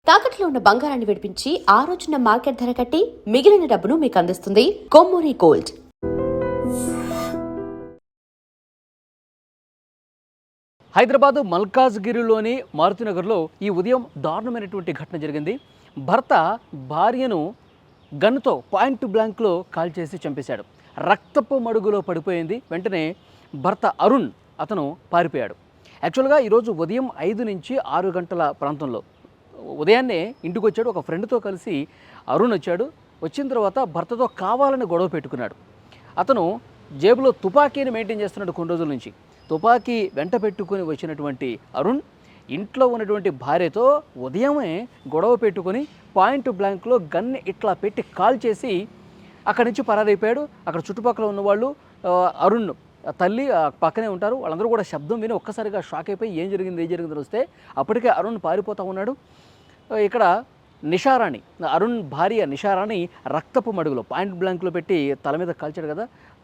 తాకట్లో ఉన్న బంగారాన్ని విడిపించి ఆ రోజున మార్కెట్ ధర కట్టి మిగిలిన డబ్బును మీకు అందిస్తుంది కొమ్మూరి గోల్డ్. హైదరాబాద్ మల్కాజ్గిరిలోని మారుతినగర్లో ఈ ఉదయం దారుణమైనటువంటి ఘటన జరిగింది. భర్త భార్యను గన్తో పాయింట్ బ్లాంక్లో కాల్చేసి చంపేశాడు. రక్తపు మడుగులో పడిపోయింది. వెంటనే భర్త అరుణ్ అతను పారిపోయాడు. యాక్చువల్గా ఈరోజు ఉదయం 5 నుంచి 6 గంటల ప్రాంతంలో ఉదయాన్నే ఇంటికి వచ్చాడు. ఒక ఫ్రెండ్తో కలిసి అరుణ్ వచ్చాడు. వచ్చిన తర్వాత భర్తతో కావాలని గొడవ పెట్టుకున్నాడు. అతను జేబులో తుపాకీని మెయింటైన్ చేస్తున్నాడు కొన్ని రోజుల నుంచి. తుపాకీ వెంట పెట్టుకుని వచ్చినటువంటి అరుణ్ ఇంట్లో ఉన్నటువంటి భార్యతో ఉదయమే గొడవ పెట్టుకొని పాయింట్ బ్లాంక్లో గన్ని ఇట్లా పెట్టి కాల్ చేసి అక్కడి నుంచి పరారైపోయాడు. అక్కడ చుట్టుపక్కల ఉన్నవాళ్ళు అరుణ్ తల్లి పక్కనే ఉంటారు. వాళ్ళందరూ కూడా శబ్దం విని ఒక్కసారిగా షాక్ అయిపోయి ఏం జరిగిందని వస్తే అప్పటికే అరుణ్ పారిపోతూ ఉన్నాడు. ఇక్కడ నిషారాణి, అరుణ్ భార్య నిషారాణి రక్తపు మడుగులో పాయింట్ బ్లాంక్లో పెట్టి తల మీద కాల్చాడు కదా,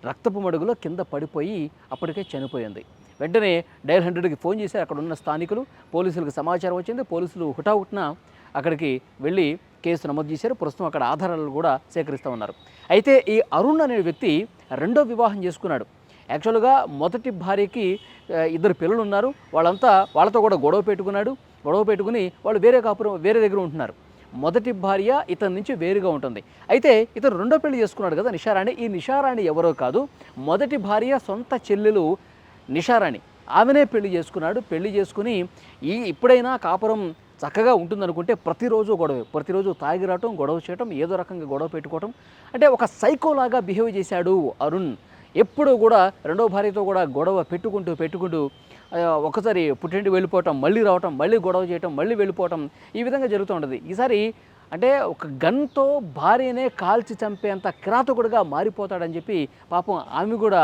రక్తపు మడుగులో కింద పడిపోయి అప్పటికే చనిపోయింది. వెంటనే డయల్ 100కి ఫోన్ చేశారు అక్కడ ఉన్న స్థానికులు. పోలీసులకు సమాచారం వచ్చింది. పోలీసులు హుటాహుటిన అక్కడికి వెళ్ళి కేసు నమోదు చేశారు. ప్రస్తుతం అక్కడ ఆధారాలు కూడా సేకరిస్తూ ఉన్నారు. అయితే ఈ అరుణ్ అనే వ్యక్తి రెండో వివాహం చేసుకున్నాడు. యాక్చువల్గా మొదటి భార్యకి 2 పిల్లలు ఉన్నారు. వాళ్ళతో కూడా గొడవ పెట్టుకుని వాళ్ళు వేరే దగ్గర ఉంటున్నారు. మొదటి భార్య ఇతని నుంచి వేరుగా ఉంటుంది. అయితే ఇతను రెండో పెళ్లి చేసుకున్నాడు కదా నిషారాణి. ఈ నిషారాణి ఎవరో కాదు, మొదటి భార్య సొంత చెల్లెలు నిషారాణి. ఆమెనే పెళ్లి చేసుకున్నాడు. పెళ్లి చేసుకుని ఇప్పుడైనా కాపురం చక్కగా ఉంటుందనుకుంటే ప్రతిరోజు తాగి రావటం, గొడవ చేయటం, ఏదో రకంగా గొడవ పెట్టుకోవటం, అంటే ఒక సైకోలాగా బిహేవ్ చేశాడు అరుణ్. ఎప్పుడూ కూడా రెండో భార్యతో కూడా గొడవ పెట్టుకుంటూ ఒకసారి పుట్టింటి వెళ్ళిపోవటం, మళ్ళీ రావటం, మళ్ళీ గొడవ చేయటం, మళ్ళీ వెళ్ళిపోవటం, ఈ విధంగా జరుగుతూ ఉంటుంది. ఈసారి అంటే ఒక గన్తో భార్యనే కాల్చి చంపేంత కిరాతకుడిగా మారిపోతాడని చెప్పి పాపం ఆమె కూడా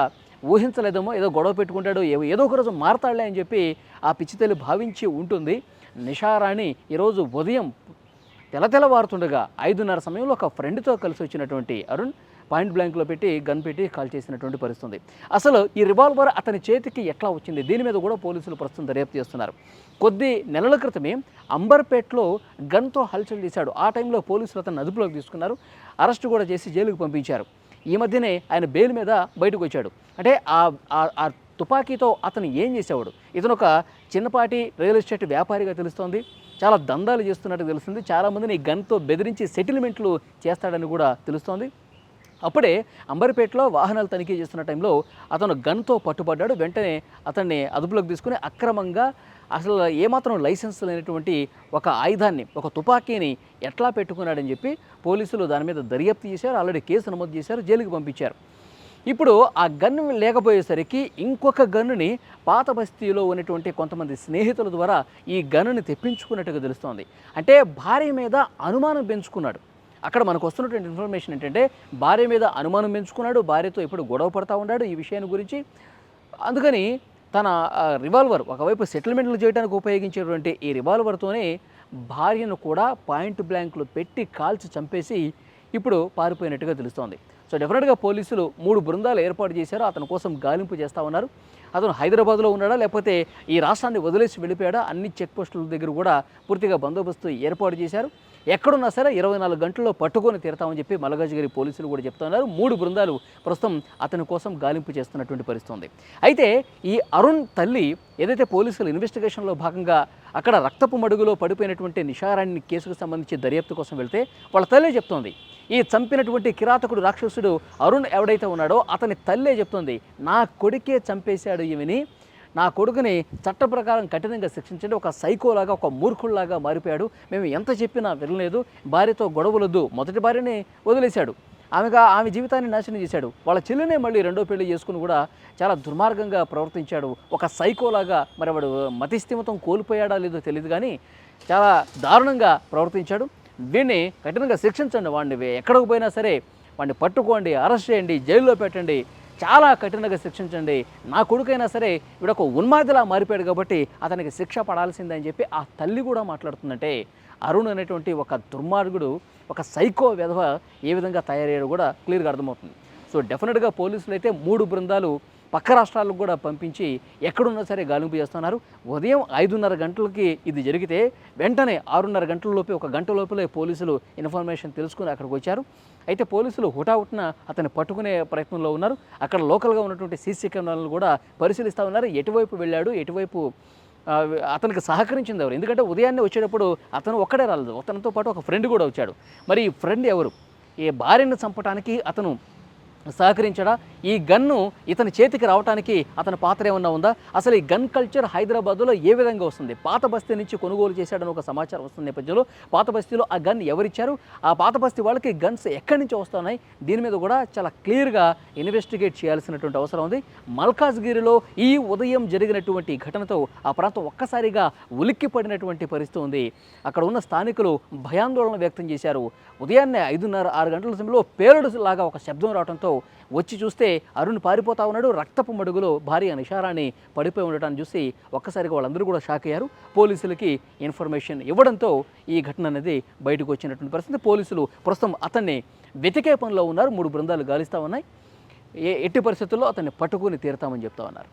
ఊహించలేదేమో. ఏదో గొడవ పెట్టుకుంటాడు, ఏదో ఒక రోజు మారతాడులే అని చెప్పి ఆ పిచ్చితల్లి భావించి ఉంటుంది. నిషారాణి ఈరోజు ఉదయం తెల్లవారుతుండగా 5:30 సమయంలో ఒక ఫ్రెండ్తో కలిసి వచ్చినటువంటి అరుణ్ పాయింట్ బ్లాంక్లో పెట్టి గన్ పెట్టి కాల్ చేసినటువంటి పరిస్థితుంది. అసలు ఈ రివాల్వర్ అతని చేతికి ఎట్లా వచ్చింది, దీని మీద కూడా పోలీసులు ప్రస్తుతం దర్యాప్తు చేస్తున్నారు. కొద్ది నెలల క్రితమే అంబర్పేటలో గన్తో హల్చల్ చేశాడు. ఆ టైంలో పోలీసులు అతను అదుపులోకి తీసుకున్నారు. అరెస్టు కూడా చేసి జైలుకు పంపించారు. ఈ మధ్యనే ఆయన బెయిల్ మీద బయటకు వచ్చాడు. అంటే ఆ తుపాకీతో అతను ఏం చేసేవాడు? ఇతను ఒక చిన్నపాటి రియల్ ఎస్టేట్ వ్యాపారిగా తెలుస్తోంది. చాలా దందాలు చేస్తున్నట్టు తెలుస్తుంది. చాలామందిని గన్తో బెదిరించి సెటిల్మెంట్లు చేస్తాడని కూడా తెలుస్తోంది. అప్పుడే అంబర్పేటలో వాహనాలు తనిఖీ చేస్తున్న టైంలో అతను గన్తో పట్టుబడ్డాడు. వెంటనే అతన్ని అదుపులోకి తీసుకుని అక్రమంగా అసలు ఏమాత్రం లైసెన్స్ లేనటువంటి ఒక ఆయుధాన్ని, ఒక తుపాకీని ఎట్లా పెట్టుకున్నాడని చెప్పి పోలీసులు దాని మీద దర్యాప్తు చేశారు. ఆల్రెడీ కేసు నమోదు చేశారు, జైలుకి పంపించారు. ఇప్పుడు ఆ గన్ను లేకపోయేసరికి ఇంకొక గన్నుని పాత బస్తీలో ఉన్నటువంటి కొంతమంది స్నేహితుల ద్వారా ఈ గన్నుని తెప్పించుకున్నట్టుగా తెలుస్తోంది. అంటే భార్య మీద అనుమానం పెంచుకున్నాడు. అక్కడ మనకు వస్తున్నటువంటి ఇన్ఫర్మేషన్ ఏంటంటే భార్య మీద అనుమానం పెంచుకున్నాడు, భార్యతో ఎప్పుడు గొడవ పడుతూ ఉన్నాడు ఈ విషయాన్ని గురించి. అందుకని తన రివాల్వర్ ఒకవైపు సెటిల్మెంట్లు చేయడానికి ఉపయోగించేటువంటి ఈ రివాల్వర్తోనే భార్యను కూడా పాయింట్ బ్లాంక్లో పెట్టి కాల్చి చంపేసి ఇప్పుడు పారిపోయినట్టుగా తెలుస్తోంది. సో డెఫినెట్గా పోలీసులు 3 బృందాలు ఏర్పాటు చేశారు. అతని కోసం గాలింపు చేస్తూ ఉన్నారు. అతను హైదరాబాద్లో ఉన్నాడా లేకపోతే ఈ రాష్ట్రాన్ని వదిలేసి వెళ్ళిపోయాడా? అన్ని చెక్ పోస్టుల దగ్గర కూడా పూర్తిగా బందోబస్తు ఏర్పాటు చేశారు. ఎక్కడున్నా సరే 24 గంటల్లో పట్టుకొని తీరతామని చెప్పి మల్కాజ్గిరి పోలీసులు కూడా చెప్తున్నారు. 3 బృందాలు ప్రస్తుతం అతని కోసం గాలింపు చేస్తున్నటువంటి పరిస్థితి ఉంది. అయితే ఈ అరుణ్ తల్లి ఏదైతే పోలీసులు ఇన్వెస్టిగేషన్లో భాగంగా అక్కడ రక్తపు మడుగులో పడిపోయినటువంటి నిషారాణి కేసుకు సంబంధించి దర్యాప్తు కోసం వెళ్తే వాళ్ళ తల్లే చెప్తోంది, ఈ చంపినటువంటి కిరాతకుడు రాక్షసుడు అరుణ్ ఎవడైతే ఉన్నాడో అతని తల్లే చెప్తోంది, నా కొడుకే చంపేశాడు ఈమెని, నా కొడుకుని చట్ట ప్రకారం కఠినంగా శిక్షించండి, ఒక సైకోలాగా ఒక మూర్ఖుల్లాగా మారిపోయాడు, మేము ఎంత చెప్పినా వినలేదు, భార్యతో గొడవలొద్దు, మొదటి భార్యని వదిలేశాడు, ఆమె జీవితాన్ని నాశనం చేశాడు, వాళ్ళ చెల్లినే మళ్ళీ రెండో పెళ్లి చేసుకుని కూడా చాలా దుర్మార్గంగా ప్రవర్తించాడు, ఒక సైకోలాగా. మరి వాడు మతిస్థిమితం కోల్పోయాడా లేదో తెలియదు కానీ చాలా దారుణంగా ప్రవర్తించాడు. వీడిని కఠినంగా శిక్షించండి, వాడిని ఎక్కడికి పోయినా సరే వాడిని పట్టుకోండి, అరెస్ట్ చేయండి, జైల్లో పెట్టండి, చాలా కఠినంగా శిక్షించండి, నా కొడుకైనా సరే వీడు ఒక ఉన్మాదిలా మారిపోయాడు కాబట్టి అతనికి శిక్ష పడాల్సిందని చెప్పి ఆ తల్లి కూడా మాట్లాడుతుందంటే అరుణ్ అనేటువంటి ఒక దుర్మార్గుడు, ఒక సైకో విధవ ఏ విధంగా తయారయ్యాడో కూడా క్లియర్గా అర్థమవుతుంది. సో డెఫినెట్గా పోలీసులు అయితే 3 బృందాలు పక్క రాష్ట్రాలకు కూడా పంపించి ఎక్కడున్నా సరే గాలింపు చేస్తున్నారు. ఉదయం 5:30 గంటలకి ఇది జరిగితే వెంటనే 6:30 గంటల లోపే, ఒక గంట లోపలే పోలీసులు ఇన్ఫర్మేషన్ తెలుసుకుని అక్కడికి వచ్చారు. అయితే పోలీసులు హుటాహుటిన అతన్ని పట్టుకునే ప్రయత్నంలో ఉన్నారు. అక్కడ లోకల్గా ఉన్నటువంటి సీసీ కెమెరాలను కూడా పరిశీలిస్తూ ఉన్నారు. ఎటువైపు వెళ్ళాడు, ఎటువైపు అతనికి సహకరించింది ఎవరు? ఎందుకంటే ఉదయాన్నే వచ్చేటప్పుడు అతను ఒక్కడే రాలేదు, అతనితో పాటు ఒక ఫ్రెండ్ కూడా వచ్చాడు. మరి ఈ ఫ్రెండ్ ఎవరు? ఈ భార్యను చంపడానికి అతను సహకరించడా? ఈ గన్ను ఇతని చేతికి రావడానికి అతని పాత్ర ఏమన్నా ఉందా? అసలు ఈ గన్ కల్చర్ హైదరాబాద్లో ఏ విధంగా వస్తుంది? పాత బస్తీ నుంచి కొనుగోలు చేశాడని ఒక సమాచారం వస్తున్న నేపథ్యంలో పాత బస్తీలో ఆ గన్ ఎవరిచ్చారు? ఆ పాత బస్తీ వాళ్ళకి గన్స్ ఎక్కడి నుంచి వస్తున్నాయి? దీని మీద కూడా చాలా క్లియర్గా ఇన్వెస్టిగేట్ చేయాల్సినటువంటి అవసరం ఉంది. మల్కాజ్గిరిలో ఈ ఉదయం జరిగినటువంటి ఘటనతో ఆ ప్రాంతం ఒక్కసారిగా ఉలిక్కి పడినటువంటి పరిస్థితి ఉంది. అక్కడ ఉన్న స్థానికులు భయాందోళన వ్యక్తం చేశారు. ఉదయాన్నే 5:30, 6 గంటల సమయంలో పేలుడు లాగా ఒక శబ్దం రావడంతో వచ్చి చూస్తే అరుణ్ పారిపోతా ఉన్నాడు. రక్తపు మడుగులో భార్య నిషారాణి పడిపోయి ఉండటాన్ని చూసి ఒక్కసారిగా వాళ్ళందరూ కూడా షాక్ అయ్యారు. పోలీసులకి ఇన్ఫర్మేషన్ ఇవ్వడంతో ఈ ఘటన అనేది బయటకు వచ్చినటువంటి పరిస్థితి. పోలీసులు ప్రస్తుతం అతన్ని వెతికే పనిలో ఉన్నారు. 3 బృందాలు గాలిస్తూ ఉన్నాయి. ఎట్టి పరిస్థితుల్లో అతన్ని పట్టుకుని తీరుతామని చెప్తా ఉన్నారు.